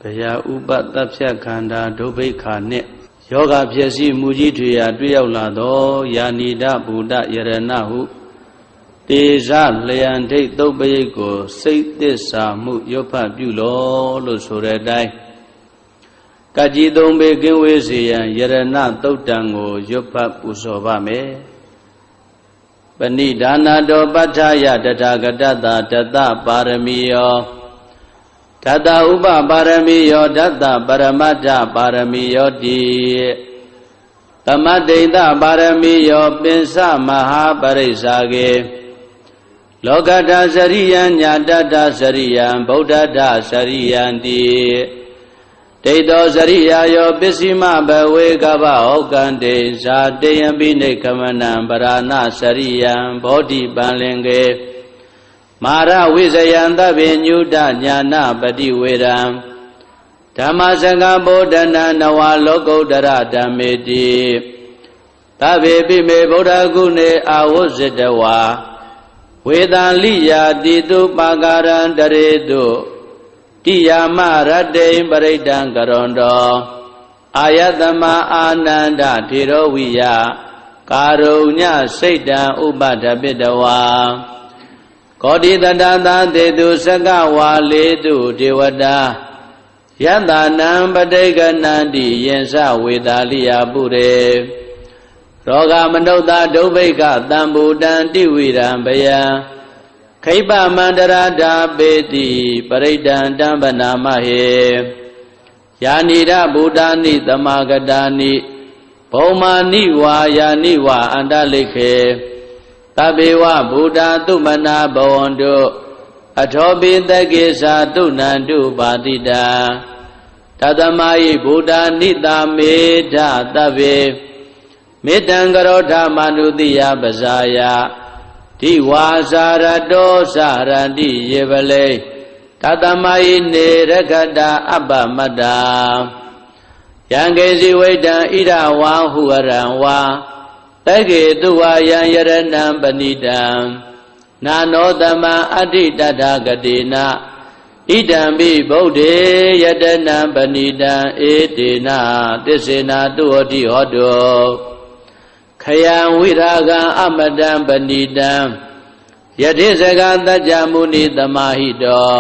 ဘယာဥပတပ်ဖြတ်ခန္ဓာဒုဗိခာနှင့်ယောဂဖြစ်စီမူကြီးထွေရာတွေ့ရောက်လာသောယာနိဒဗုဒ္ဓယရဏဟုတေဇလျံဒိတ်သုတ်ပရိတ်ကိုစိတ်သစ္စာမှုရွတ်ဖတ်ပြုလောလို့ဆိုတဲ့အတိုင်းကကြီးသုံးပေကင်းဝေးစေရန်ယရဏသုတ်တံကိုရွတ်ဖတ်ပူဇော်ပါမယ်ပဏိဒါနာတောပဋ္ဌာယတထာဂတတတတပါရမီယောဓတ္တဥပပါရမီယောဓတ္တပရမတ္ထပါရမီယောတိသမတ္တိတပါရမီယောပင်စမဟာပရိစ္ဆာကေလောကတ္ထစရိယံညာတတ္ထစရိယံဗုဒ္ဓတ္ထစရိယံတိဒိဋ္ဌောစရိယာယောပစ္စည်းမဘဝေကဗ္ဗဩကံတေဇာတေယံပိနေခမနံပရဏစရိယံဘောဓိပန္လင်ကေမာရဝိဇယံသဗ္ဗညုတညာနာပတိဝေရံဓမ္မစကဗောဓနာနဝလောကုတ္တရဓမ္မေတိသဗ္ဗေပိမေဗုဒ္ဓဂုဏေအာဝုဇ္ဇတဝါဝေတံလိယာတိတုပါကာရံတရေတုတိယာမရတ္တိပရိဒံကရွန်တောအာယတမအာနန္ဒထေရဝိယကာရုညစိတ်တံဥပဒပိတဝါကောတိတတသာတေတုစကဝါလေတုဒေဝတာယတနံပဋိကနန္တိယင်္စဝေတာလိယပုရေရောဂမနုဿဒုဗိကတံဘူတံတိဝိရံဘယံခိပမန္တရာဓာပေတိပရိဒံတံပနာမဟေယာနိရဗုဒ္ဓာနိသမဂတာနိဘုံမာနိဝါယာနိဝါအန္တလိခေသဗ္ဗေဝဗုဒ္ဓသုမနာဘဝန္တုအထောပိတကေသာတုဏန္တုပါတိတာတသမယိဗုဒ္ဓနိတာမေဓသဗ္ဗေမေတ္တံကရောဓမနုတိယပဇာယဒီဝါစာရတောစရတိယေပလေတသမယိနေရခတာအပ္ပမတ္တာယံကေစီဝိတံဣရဝါဟုရံဝါတကေတုဝါယံယရဏံပဏိတံနာနောသမံအဋ္ဌိတထာဂတိနာဣဒံပိဗုဒ္ဓေယတနံပဏိတံဧတေနသစ္စေနာတုဟောတိဟောတောခယံဝိရာဂံအမတံပဏိတံယတိစကသัจ jা မုနိသမာဟိတော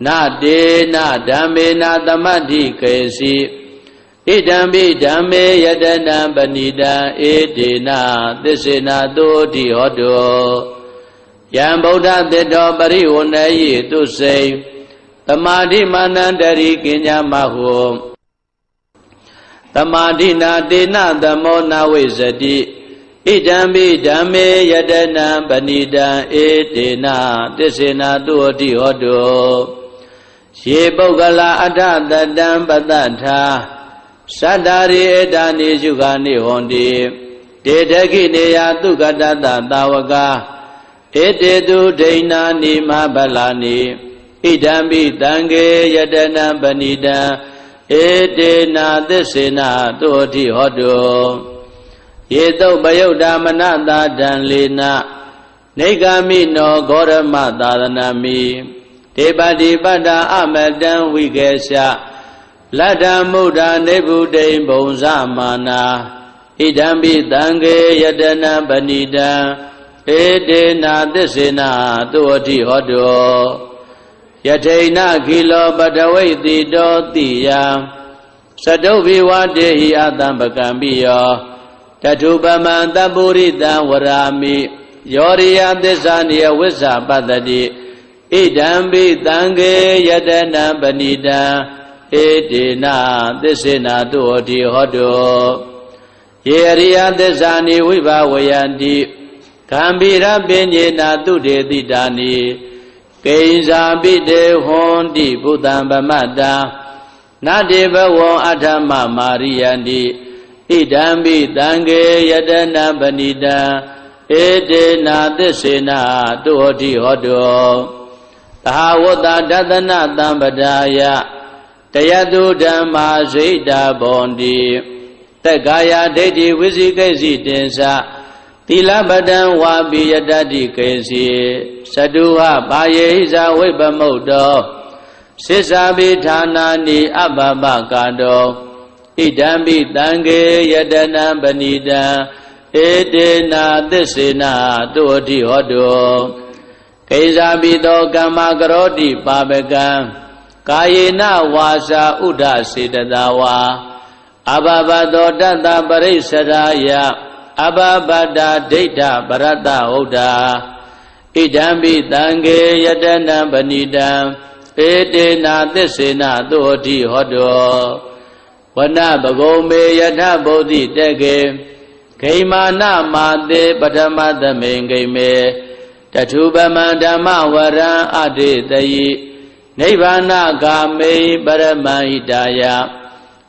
နတေနဓမ္မေနသမတ္ထိကေစီဣဒံပိဓမ္မေယတနံပဏိတံဧတေနသစ္စေနာတုဟောတိဟောတောယံဗုဒ္ဓသတ္တောပရိဝဏယိတုစိံသမာဓိမာနန္တရိကိညာမဟုသမာဓိနာတေနသမောနာဝိဇတိဣဒံပိဓမ္မေယတနံပဏိတံဧတေနသစ္စေနာတုဟောတိဟောတောယေပုဂ္ဂလာအထတတံပတ္တထာသတ္တာရိဧတာနိရှုခာနိဟောတိတေထခိနေယသုကတတသာဝကာဧတေတုဒိဏာနိမဗလာနိဣဒံပိတံခေယတနံပဏိတံဧတေနာသစ္စေနာတုဟောတိဟောတောယေတုပယုတ်ဓမ္မနတာတံလေနနေဂာမိနောဂောရမသာသနာမိတေပတိပတ္တာအမတံဝိကေရှလတ္တမုဒ္ဒနေဗုဒိံဘုံဇမာနာဣဒံပိတံခေယတနံပဏိတံဧတေနာသစ္စေနာတုဟောတိဟောတောယထိဏခိလောပတဝိတိတောတိယံသတုဘိဝတေဟိအတံပကံပိယောတထုပမံတပုရိတံဝရာမိယောရိယသစ္စာနိယဝိဇ္ဇာပတ္တိဣဒံပိတံခေယတနံပဏိတံဧတေနသစ္စေနာတုဟောတိဟောတောယေရိယသစ္စာနိဝိဘဝယန္တိဂံဗီရပညေနာတုတေတိတာနိကိဉ္စာပိတေဟွန်တိဘုဒ္ဓံဗမတ္တာနတေဘဝံအထမမာရိယန္တိဣဒံပိတံခေယတနံပဏိတံဧတေနာသစ္စေနာတုဟောတိဟောတောသဟဝတ္တဒသနသံပဒါယတယတုဓမ္မာဇိတာဘောန္တိတက္ကာယဒိဋ္ဌိဝိသိကိစီတင်္စသီလပတံဝါပိယတတိကေစီသတုဟပါယေဟိဇာဝိပမုတ်တော စိစ္ဆာပိဌာနာနိအပပကာတောဣဒံပိတံဃေယတနံပဏိတံဧတေနာသစ္စေနာတုအတိဟောတုကိစ္ဆာပိတောကမ္မကရောတိပါပကံကာယေနဝါစာဥဒ္ဒစေတသာဝါအဘဘတောတတ္တပရိစ္ဆရာယအဘဘတ္တဒိဋ္ဌပရတ္တဟုတ်တာဣဒံပိတံဃေယတနံပဏိတံဧတေနာသစ္စေနာသုအတိဟောတောဝနဘဂုံမေယထဗုဒ္ဓိတေကေဂိမာနမာတေပထမသမိန်ဂိမေတထုပမံဓမ္မဝရံအတေတယိနိဗ္ဗာနဂာမေပရမံဣတာယ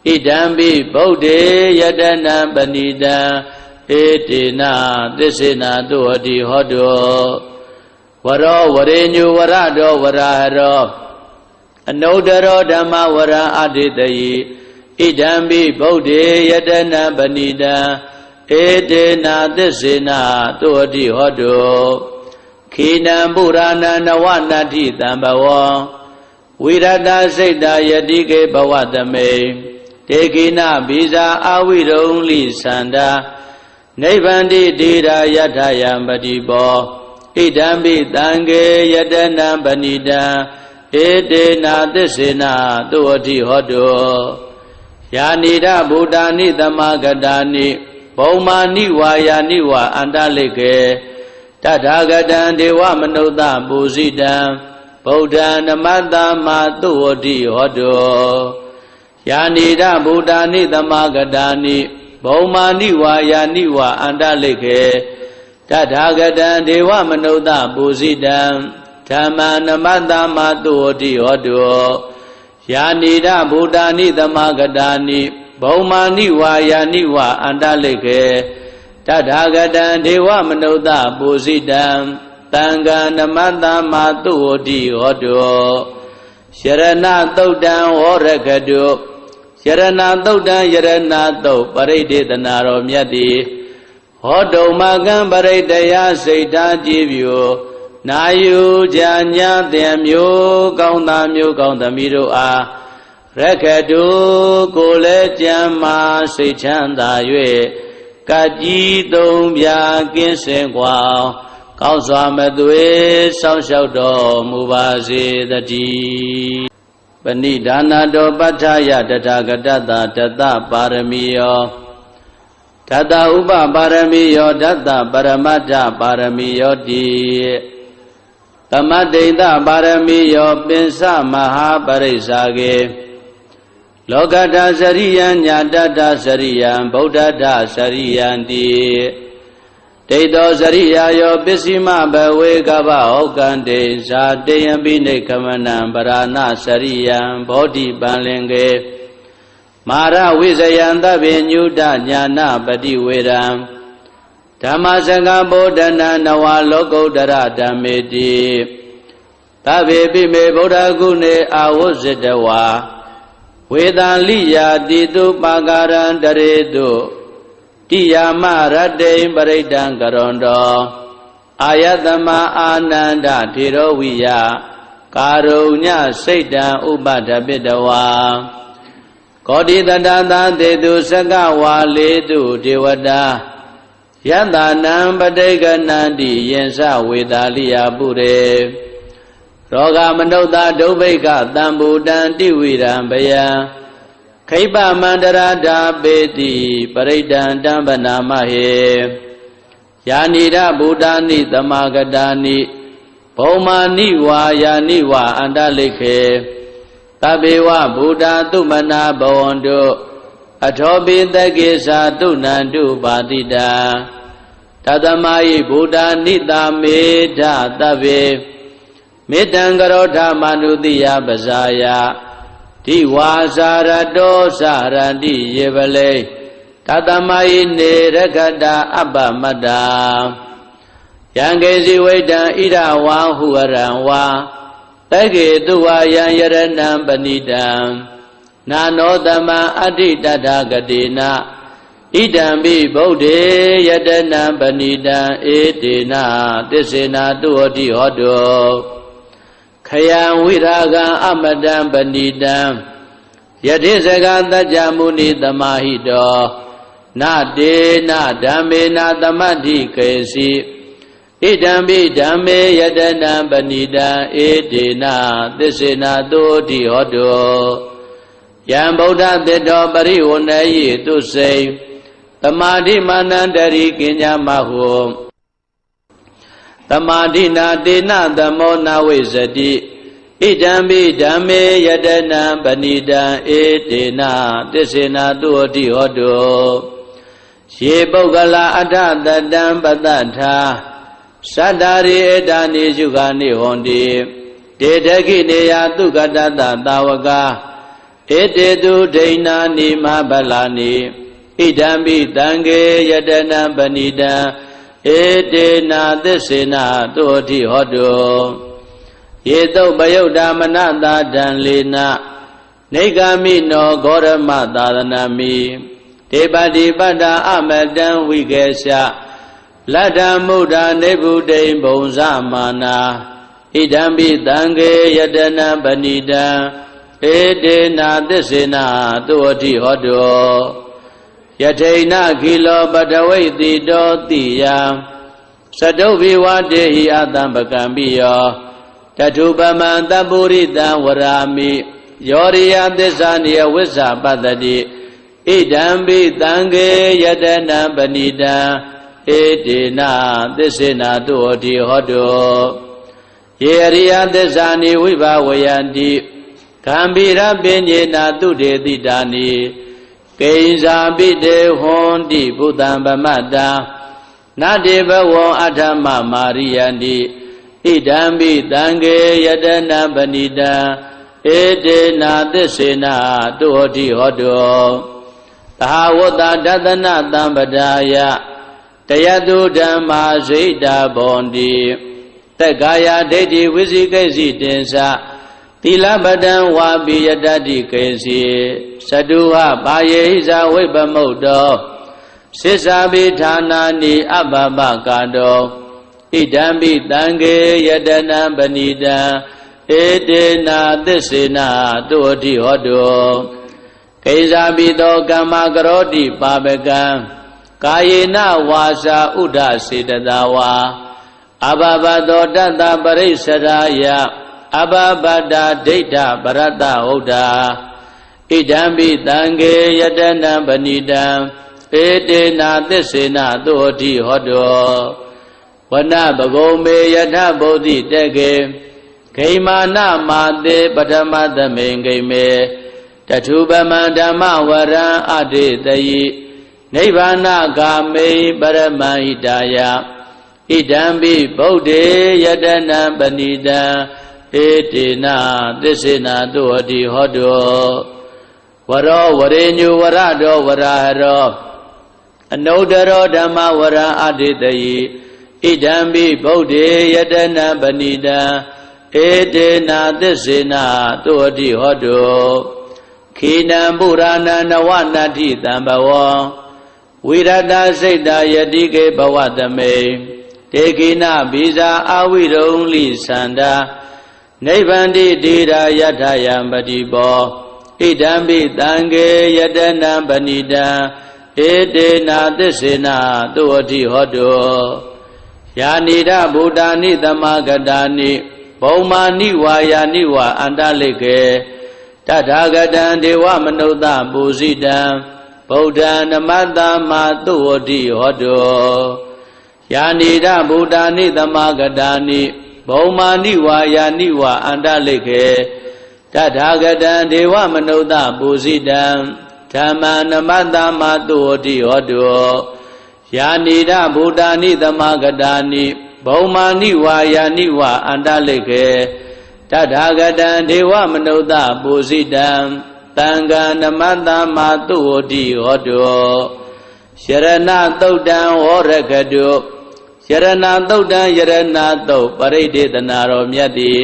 ဣဒံပိဗုဒ္ဓေယတနံပဏိတံဧတေနာသစ္စေနာသုအတိဟောတောဝရောဝရေညုဝရတောဝရဟရောအနုတ္တရောဓမ္မဝရံအတေတယိဣဒံပိဗုဒ္ဓေယတနံပဏိတံဧတေနာသစ္စေနာသုအတိဟောတောခိနံပုရာဏနဝနတ္ထိတံဘဝံဝိရတစိတ်တာယတိကေဘဝသမေတေခိနဘိဇာအာဝိရုံလိသန္တာနိဗ္ဗန္တိတိရာယထယံပတိဘောဣဒံပိတံဃေယတနံပဏိတံဧတေနာသစ္စေနာသုအတိဟောတောယာနိဒဗုဒ္ဓာနိသမဂတာနိဘုံမာနိဝါယာနိဝါအန္တလိကေတထာဂတံဒေဝမနုဿပူဇိတံဗုဒ္ဓံနမတ္တမသုအတိဟောတောယာနိဒဗုဒ္ဓာနိသမဂတာနိဘုံမာနိဝါယာနိဝါအန္တလိကေတထာဂတံဒေဝမနုဿပူဇိတံဓမ္မနမတ္တမသုအတိဟောတောယာနိဒဗုဒ္ဓာနိသမဂတာနိဘုံမာနိဝါယာနိဝါအန္တလိကေတထာဂတံဒေဝမနုဿပူဇိတံတံဃာနမတ္တမသုအတိဟောတောယရဏသုတ်တံဝရကတုယရဏသုတ်တံယရဏသုတ်ပရိဒေသနာတော်မြတ်သည်ဟောတုမကံပရိတယစိတ်ဓာကြည်ပြုနာယူကြညာတဲ့မျိုးကောင်းသားမျိုးကောင်းသမီးတို့အားရခတုကိုလည်းကြံမာစိတ်ချမ်းသာ၍ကကြီးသုံးပြကင်းစင်ကွာကောင်းစွာမသွေစောင့်ရှောက်တော်မူပါစေတည်းပဏိဒါနတောပဋ္ဌာယတထာဂတတတတပါရမီယောတတဥပပါရမီယောတတပရမတ္ထပါရမီယောတိသမတ္တိတပါရမီယောပင်စမဟာပရိစ္ဆာကေလောကတစရိယံညာတတစရိယံဗုဒ္ဓတစရိယံတိဒိဋ္ဌောစရိယာယောပစ္စည်းမဘဝေကဗဟောကံတေဇာတေယံပိနိခမနံပရဏစရိယံဘောဓိပံလင်ကေမာရဝိဇယံသဗ္ဗညုတညာနာပတိဝေရံဓမ္မစကဗောဓနံနဝလောကုတ္တရဓမ္မေတိသဗ္ဗေပိမေဗုဒ္ဓဂုဏေအာဝုဇ္ဇတဝါဝေတံလိယာတိတုပါကာရံတရေတုတိယာမရတ္တိပရိဒံကရွန်တောအာယတမအာနန္ဒထေရဝိယကာရုညစိတ်တံဥပဒပိတဝါကောတိတတသာတေတုစကဝါလေတုဒေဝတာယတနံပဋိကနန္တိယင်္စဝေတာလိယပုရေရောဂမနုဿဒုဗ္ဗိကတံဘူတံတိဝိရံဘယံခိပမန္တရာဓာပေတိပရိဒံတံပနာမဟေယာနိဒဗုဒ္ဓာနိသမဂတာနိဘုံမာနိဝါယာနိဝါအန္တလိခေသဗ္ဗေဝဗုဒ္ဓသုမနာဘဝန္တုအထောပိတကေသာတုဏန္တုပါတိတာတသမယိဗုဒ္ဓနိတာမေဓသဗ္ဗေမေတ္တံကရောဓမနုတိယပဇာယတိဝါစာရတောစာရတိယေပလေတသမယိနေရခတအပ္ပမတ္တာယံကေစီဝိတံဣဒဝါဟုရံဝါတကေတုဝါယံယရဏံပဏိတံနာနောတမံအဋ္ဌိတထာဂတိနာဣဒံပိဗုဒ္ဓေယတနံပဏိတံဧတေနာသစ္စေနာတုဟောတိဟောတောခ ယံဝိရာဂံအမတံပဏိတံယတိစကသัจ jam မုနိသမာဟိတောနတေနဓမ္မေနသမတ္ထိကေစီဣဒံပိဓမ္မေယတနံပဏိတံဧတေနသစ္စေနသုတိဟောတောယံဗုဒ္ဓသတ္တောပရိဝဏယိတုစိသမာဓိမာနန္တရိကိညာမဟုသမာဓိနာတေနသမောနဝိဇတိဣဒံပိဓမ္မေယတနံပဏိတံဧတေနသစ္စေနသုတိဟောတောယေပုဂ္ဂလာအထတတံပတ္တထာသတ္တရိဧတနိယုဂာနိဟောတိတေတခိနေယသုကတတသာဝကဧတေတုဒိဏာနိမဗလာနိဣဒံပိတံဃေယတနံပဏိတံဧတေနသစ္စေနသုတိဟောတောယေတုပယုတ်တာမနတာတံလေနနေဂာမိနောဂောရမသာသနာမိဒေပတိပတ္တာအမတံဝိကေရှလတ္တမုဒ္ဒနေဗုဒိံဘုံဇမာနာဣဒံပိတံဃေယတနံပဏိတံဧတေနသစ္စေနသုတိဟောတောယထိဏခိလောပတဝိတိတောတိယသတုဘိဝတေဟိအတံပကံပိယောတထုပမံတပုရိတံဝရာမိယောရိယသစ္စာနိယဝိဇ္ဇာပတ္တိဣဒံပိတံဃေယတနံပဏိတံဧတေနသစ္စေနသုတိဟောတောယေရိယသစ္စာနိဝိဘဝယန္တိဂံဗိရပဉ္စေနသုတေတိတာနိကိဉ္စာပိတေဟွန်တိဘုဒ္ဓံဗမတ္တာနတေဘဝံအထမမာရိယန္တိဣဒံပိတံဃေယတနံပဏိတံဧတေနသစ္စေနသုတိဟောတောသဟဝတ္တဒသနသံပဒါယတယတုဓမ္မာဇိတာဘောန္တိတက္ကာယဒိဋ္ဌိဝိသိကိစီတင်္စသီလပတံဝါပိယတတိကေစီသတုဟပါယေဟိဇာဝိပမုတ်တောသစ္စာပိဌာနာနိအပပကာတောဣဒံပိတံဃေယတနံပဏိတံဧတေနသစ္စေနသုတိဟောတောကိဉ္စာပိတောကမ္မကရောတိပါပကံကာယေနဝါစာဥဒ္ဒစေတသာဝါအဘဘတောတတ္တပရိစ္ဆရာယအဘဘဒာဒိဋ္ဌပရတ္တဟုတ်တာဣဒံပိတံဃေယတနံပဏိတံဧတေနသစ္စေနသုတိဟောတောဝနပဂုံမေယထဗုဒ္ဓိတကေဂိမာနမာတေပထမသမေဂိမေတထုပမံဓမ္မဝရံအတေတယိနိဗ္ဗာနဂာမေပရမဟိတာယဣဒံပိဗုဒ္ဓေယတနံပဏိတံဧတေနသစ္စေနသုတိဟောတောဝရောဝရေညုဝရတောဝရဟရောအနုတ္တရောဓမ္မဝရံအတေတယိဣဒံပိဗုဒ္ဓေယတနံပဏိတံဧတေနသစ္စေနသုတိဟောတောခိနံပုရာဏနဝနတ္ထိတံဘဝံဝိရတစိတ်တာယတိကေဘဝတမေတေခိနဘိဇာအဝိရုံလိသန္တာနိဗ္ဗန္တိတိရာယထယံပတိဘောဣဒံပိတံဃေယတနံပဏိတံဧတေနသစ္စေနသုတိဟောတောယာနိဒဗုဒ္ဓာနိသမဂတာနိဘုံမာနိဝါယာနိဝါအန္တလိကေတထာဂတံဒေဝမနုဿပူဇိတံဗုဒ္ဓံနမတ္တမသုတိဟောတောယာနိဒဗုဒ္ဓာနိသမဂတာနိဘုံမာနိဝါယာနိဝါအန္တလိကေတထာဂတံဒေဝမနုဿပူဇိတံဓမ္မနမတ္တမသုတိဟောတောယာနိဒဗုဒ္ဓာနိသမဂတာနိဘုံမာနိဝါယာနိဝါအန္တလိကေတထာဂတံဒေဝမနုဿပူဇိတံတံဃာနမတ္တမသုတိဟောတောယရဏသုတ်တံဝရကတုယရဏသုတ်တံယရဏသုတ်ပရိဒေသနာတော်မြတ်သည်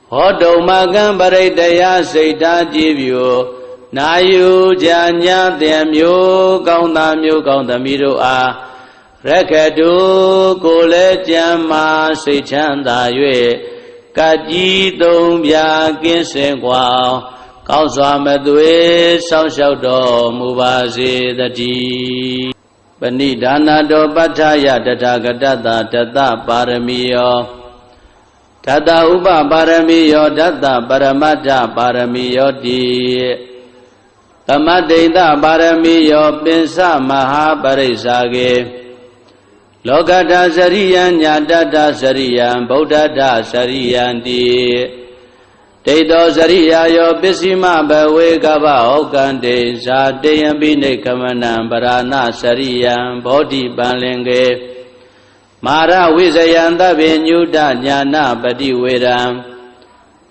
ဟောတုံမကံပရိတယစိတ်ထားကြည်ပြူနာယူကြညာတဲ့မျိုးကောင်းသားမျိုးကောင်းသမီးတို့အားရခတုကိုလည်းကြံမာစိတ်ချမ်းသာ၍ ကကြီးသုံးပြကင်းစင်กว่าကောင်းစွာမသွေစောင့်ရှောက်တော်မူပါစေတည်းပဏိဒါနတောပဋ္ဌာယတထာဂတတတတပါရမီယောဓတ္တဥပပါရမီယောဓတ္တပရမတ္ထပါရမီယောတိသမတ္တိတပါရမီယောပင်စမဟာပရိစ္ဆာကေလောကတ္ထစရိယံညာတတ္ထစရိယံဗုဒ္ဓတ္ထစရိယံတိဒိဋ္ဌောစရိယာယောပစ္စည်းမဘဝေကဗဩကံတေဇာတေယံပိနေကမနံပရာဏစရိယံဘောဓိပံလင်ကေမာရဝိဇယံသဗ္ဗညုတညာနာပတိဝေရံ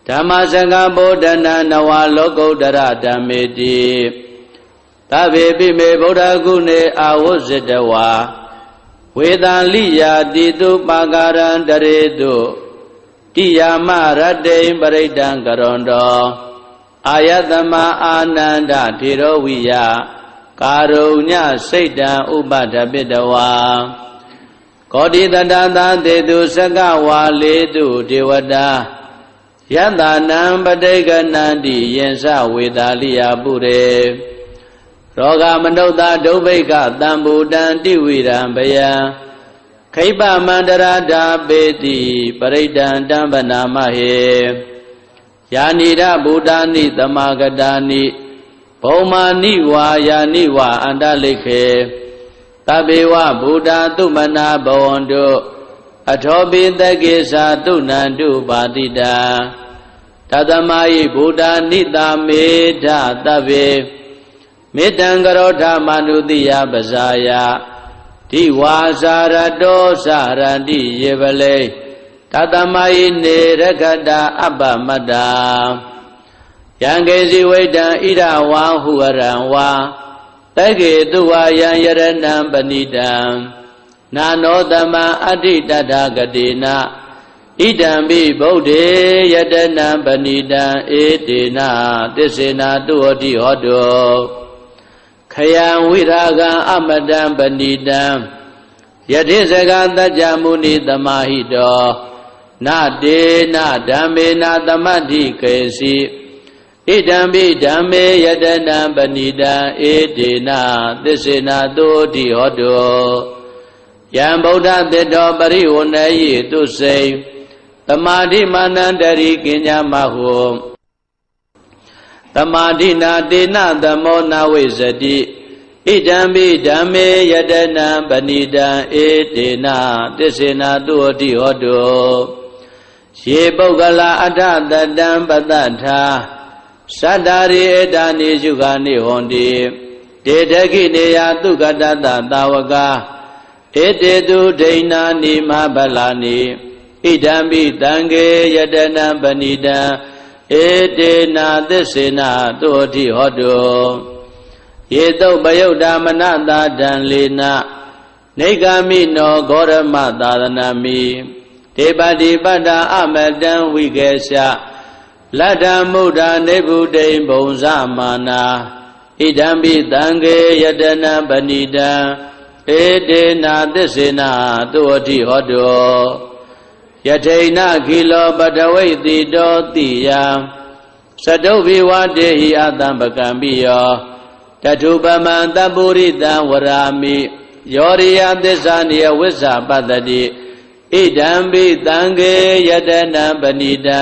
ဓမ္မစကဗောဓနံနဝလောကုတ္တရဓမ္မေတိသဗ္ဗေပိမေဗုဒ္ဓဂုဏေအာဝဇ္ဇတဝါဝေသံလိယာတိတုပါကာရံတရေတုတိယာမရတ္တိပရိဒံကရွန်တောအာယတမအာနန္ဒထေရဝိယကာရုညစိတ်တံဥပဒပိတဝါကောတိတတသတေတုစကဝါလေတုဒေဝတာယတနံပဋိကနန္တိယင်္စဝေသာလိယပုရေရောဂမနုဿဒုဗ္ဗိကတံဘူတံတိဝိရံဘယံခိပမန္တရာဓာပေတိပရိဒံတံဗနာမဟေယာနိရဗုဒ္ဓာနိသမဂတာနိဘုံမာနိဝါယာနိဝါအန္တလိခေသဗ္ဗေဝဗုဒ္ဓသုမနာဘဝန္တုအထောပိတကေသာတုဏန္တုပါတိတာတသမယိဗုဒ္ဓနိတာမေဓသဗ္ဗေမေတ္တံကရောဓမနုတိယပဇာယဒီဝါစာရတောစရတိယေပလေတသမယိနေရခတာအပ္ပမတ္တာယံကေစီဝိတံဣဒဝါဟုရံဝါတကေတုဝါယံယရဏံပဏိတံနာနောတမံအဋ္ဌိတတဂတိနာဣဒံပိဗုဒ္ဓေယတနံပဏိတံဧတေနသစ္စေနာတုဟောတိဟောတောခယံဝိရာဂံအမတံပဏိတံယတိစကသัจ जा မုနိသမာဟိတောနတေနဓမ္မေနသမတ္ထိကေစီဣဒံပိဓမ္မေယတနံပဏိတံဧတေနသစ္စေနာတုဟောတိဟောတောယံဗုဒ္ဓတေတောပရိဝဏယေတုစိံသမာဓိမာနန္တရိကိညာမဟုသမာဓိနာတေနသမောနာဝိဇ္ဇတိဣဒံပိဓမ္မေယတနံပဏိတံဧတေနသစ္စေနာတုဟောတိဟောတောယေပုဂ္ဂလာအထတတံပတ္တထာသတ္တာရိဧတာနိယုဂာနိဟောတိတေတခိနေယသုကတတသာဝကဧတေတုဒိဏာနိမဗလာနိဣဒံပိတံခေယတနံပဏိတံဧတေနာသစ္စေနာတုဟောတိဟောတောယေတုပယုတ်ဓမ္မနတာတံလေနနေဂာမိနောဂောရမသာသနာမိဒေပတိပတ္တာအမတံဝိကေရှလတ္တမုဒ္ဒနေဗုဒိံဘုံဇမာနာဣဒံပိတံခေယတနံပဏိတံဧတေနာသစ္စေနာတုဟောတိဟောတောယထိဏခိလောပတဝိတိတောတိယသတုဘိဝတေဟိအတံပကံပိယောတထုပမံတပုရိတံဝရာမိယောရိယသစ္စာနိယဝိဇ္ဇပတ္တိဣဒံပိတံခေယတနံပဏိတံ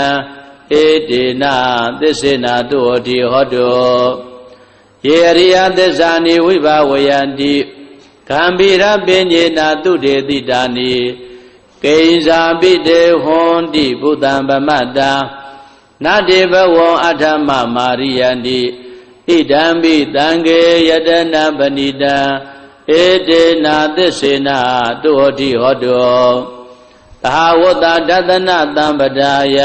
ဧတေနသစ္စေနာတုဟောတိဟောတောယေရိယသစ္စာနိဝိဘဝယန္တိကံဗိရပဉ္စေနာတုတေတိတာနိကိဉ္စာပိတေဟွန်တိဘုဒ္ဓံဗမတ္တာနတေဘဝံအထမမာရိယန္တိဣဒံပိတံခေယတနံပဏိတံဧတေနာသစ္စေနာတုဟောတိဟောတောသဟဝတ္တဒသနသံပဒါယ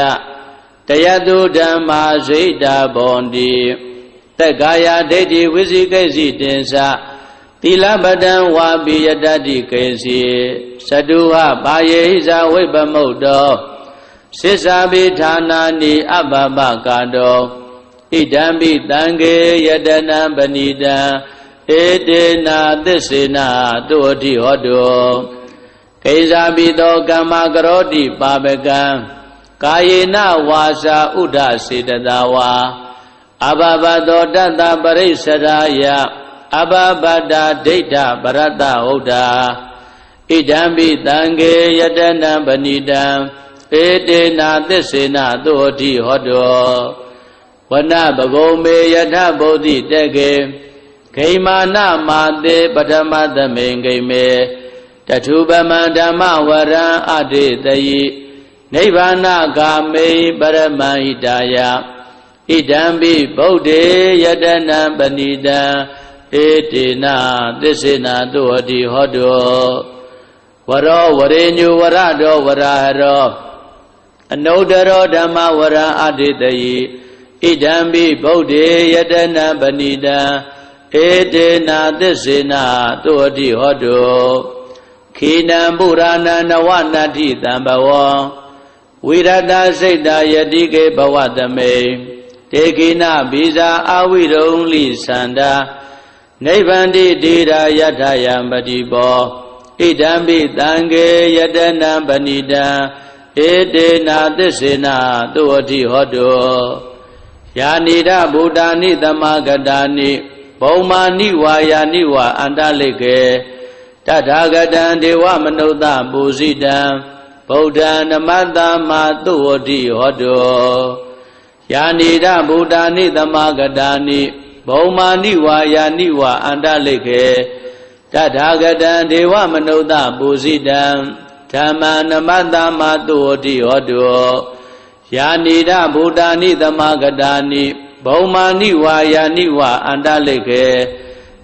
တယတုဓမ္မာဇိတာဘောန္တိသက္ကာယဒိဋ္ဌိဝိသိကိစီတင်္စသီလပတံဝါပိယတတိကေစီသတုဟဘာယေဟိဇဝိပမုတ်တောစိစ္ဆာပိဌာနာနိအပပကာတောဣဒံပိတံခေယတနံပဏိတံဧတေနာသစ္စေနာတုဟောတိဟောတောကိစ္စာပိတောကမ္မကရောတိပါပကံ ကာယေနဝါစာဥဒ္ဒစေတသာဝါအဘဘသောတတပရိစ္ဆရာယအဘဘတာဒိဋ္ဌပရတ္တဟုတ်တာဣဒံပိတံခေယတနံပဏိတံဧတေနာသစ္စေနသောတိဟောတောဝနဘဂုံမေယထဗုဒ္ဓိတကေဂိမာနမာတေပထမသမိန်ဂိမေတထုပမံဓမ္မဝရံအတေတယိနိဗ္ဗာနဂာမေပရမဟိတာယဣဒံပိဗုဒ္ဓေယတနံပဏိတံဧတေနာသစ္စေနသောတိဟောတောဝရောဝရေညုဝရတောဝရဟရောအနုတ္တရောဓမ္မဝရံအတေတယိဣဒံပိဗုဒ္ဓေယတနံပဏိတံဧတေနာသစ္စေနသောတိဟောတောခိနံပုရာဏနဝနတ္ထိတံဘဝံဝိရတစိတ်တာယတိကေဘဝသမေတေခိနဘိဇာအာဝိရုံလိသန္တာနိဗ္ဗန္တိတိရာယထယံပတိဘောဣဒံပိတံခေယတနံပဏိတံဧတေနာသစ္စေနသောတိဟောတောယာနိဒဗုဒ္ဓာနိသမဂတာနိဘုံမာနိဝါယာနိဝါအန္တလိကေတထာဂတံဒေဝမနုဿပုစိတံဗုဒ္ဓံနမတ္တမသောတိဟောတောယာနိဒဗုဒ္ဓာနိသမဂတာနိဘုံမာနိဝါယာနိဝါအန္တလိကေတထာဂတံဒေဝမနုဿပုစိတံဓမ္မံနမတ္တမသောတိဟောတောယာနိဒဗုဒ္ဓာနိသမဂတာနိဘုံမာနိဝါယာနိဝါအန္တလိကေ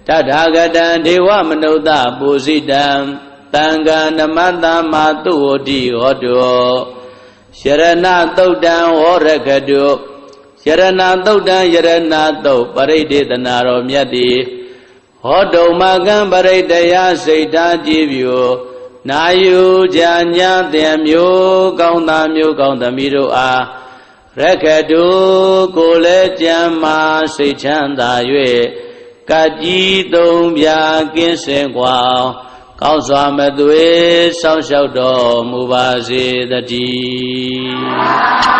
တထာဂတံဒေဝမနုဿပုစိတံတံဃာနမတ္တမသောတိဟောတောယရဏသုတ်တံဟောရကတုယရဏသုတ်တံယရဏသုတ်ပရိဒေသနာတော်မြတ်သည်ဟောတုံမကံပရိတယစိတ်ဓာကြည်ပြုနာယူကြညာတဲ့မျိုးကောင်းသားမျိုးကောင်းသမီးတို့အားရကတုကိုလည်းကြံမာစိတ်ချမ်းသာ၍ကကြီးသုံးပြကင်းစင်ကွာကောင်းစွာမသွေစောင့်ရှောက်တော်မူပါစေတည်း